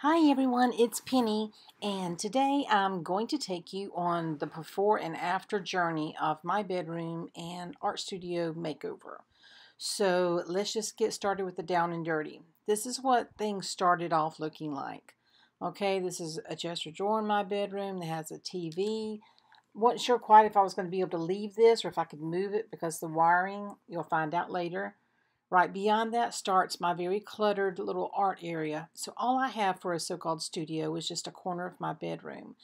Hi everyone, it's Penny, and today I'm going to take you on the before and after journey of my bedroom and art studio makeover. So let's just get started with the down and dirty. This is what things started off looking like. Okay, this is a dresser drawer in my bedroom that has a TV. Wasn't sure quite if I was going to be able to leave this or if I could move it because the wiring, you'll find out later. Right beyond that starts my very cluttered little art area. So all I have for a so-called studio is just a corner of my bedroom.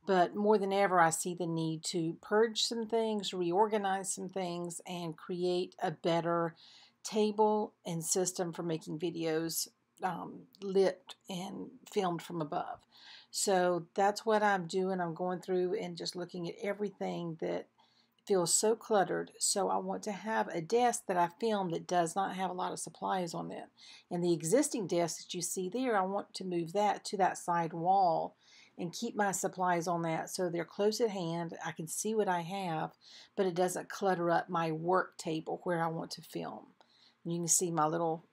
But more than ever, I see the need to purge some things, reorganize some things, and create a better table and system for making videos lit and filmed from above. So that's what I'm doing. I'm going through and just looking at everything that feels so cluttered. So I want to have a desk that I film that does not have a lot of supplies on it. And the existing desk that you see there, I want to move that to that side wall and keep my supplies on that so they're close at hand. I can see what I have, but it doesn't clutter up my work table where I want to film. And you can see my little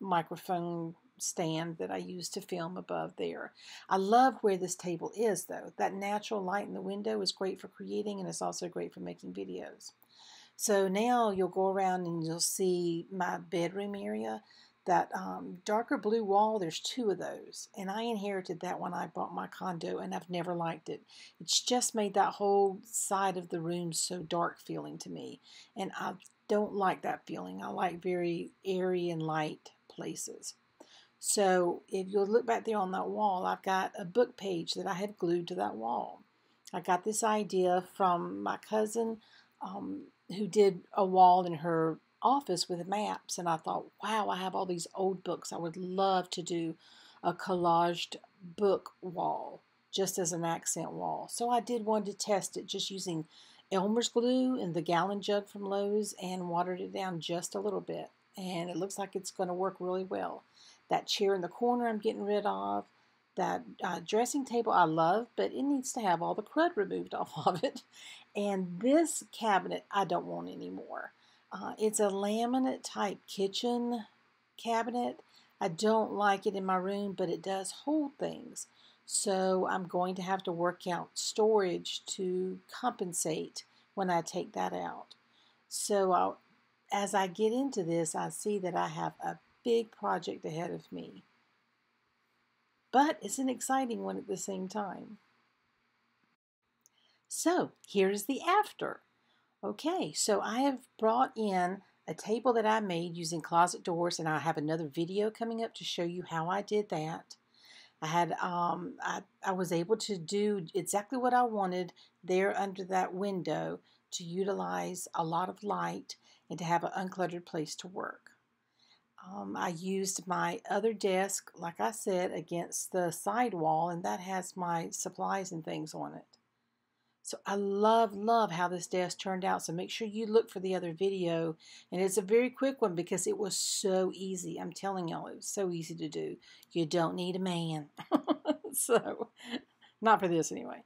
microphone stand that I use to film above there. I love where this table is though. That natural light in the window is great for creating, and it's also great for making videos. So now you'll go around and you'll see my bedroom area. That darker blue wall, there's two of those, and I inherited that when I bought my condo, and I've never liked it. It's just made that whole side of the room so dark feeling to me, and I don't like that feeling. I like very airy and light places. So if you'll look back there on that wall, I've got a book page that I have glued to that wall. I got this idea from my cousin who did a wall in her office with maps, and I thought, wow, I have all these old books. I would love to do a collaged book wall just as an accent wall. So I did one to test it just using Elmer's glue in the gallon jug from Lowe's and watered it down just a little bit. And it looks like it's going to work really well. That chair in the corner I'm getting rid of. That dressing table I love, but it needs to have all the crud removed off of it. And this cabinet I don't want anymore. It's a laminate type kitchen cabinet. I don't like it in my room, but it does hold things. So I'm going to have to work out storage to compensate when I take that out. So as I get into this, I see that I have a big project ahead of me. But it's an exciting one at the same time. So here's the after. Okay, so I have brought in a table that I made using closet doors, and I have another video coming up to show you how I did that. I was able to do exactly what I wanted there under that window to utilize a lot of light and to have an uncluttered place to work. I used my other desk, like I said, against the side wall, and that has my supplies and things on it. So I love how this desk turned out. So make sure you look for the other video. And it's a very quick one because it was so easy. I'm telling y'all, it was so easy to do. You don't need a man. So, not for this anyway.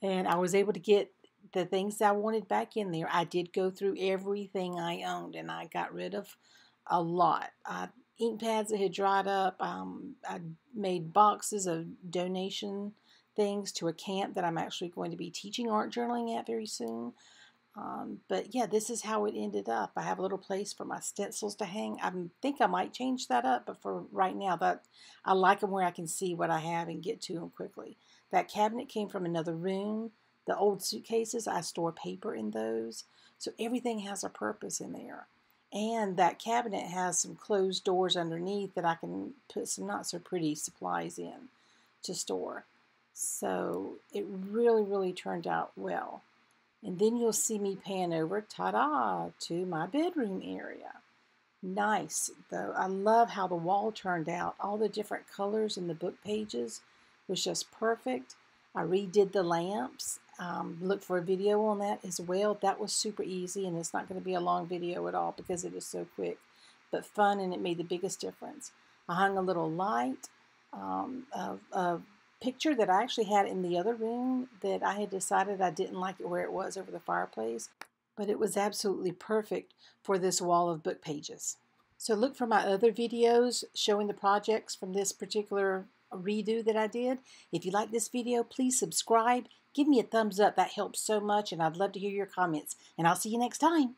And I was able to get the things I wanted back in there. I did go through everything I owned, and I got rid of a lot. Ink pads that had dried up. I made boxes of donation things to a camp that I'm actually going to be teaching art journaling at very soon. But yeah, this is how it ended up. I have a little place for my stencils to hang. I think I might change that up, but for right now, I like them where I can see what I have and get to them quickly. That cabinet came from another room. The old suitcases, I store paper in those. So everything has a purpose in there. And that cabinet has some closed doors underneath that I can put some not so pretty supplies in to store. So it really turned out well. And then you'll see me pan over, ta-da, to my bedroom area. Nice, though. I love how the wall turned out. All the different colors in the book pages was just perfect. I redid the lamps. Look for a video on that as well. That was super easy, and it's not going to be a long video at all because it is so quick, but fun, and it made the biggest difference. I hung a little light, a picture that I actually had in the other room that I had decided I didn't like it where it was over the fireplace, but it was absolutely perfect for this wall of book pages. So look for my other videos showing the projects from this particular redo that I did. If you like this video, please subscribe. Give me a thumbs up. That helps so much, and I'd love to hear your comments. And I'll see you next time.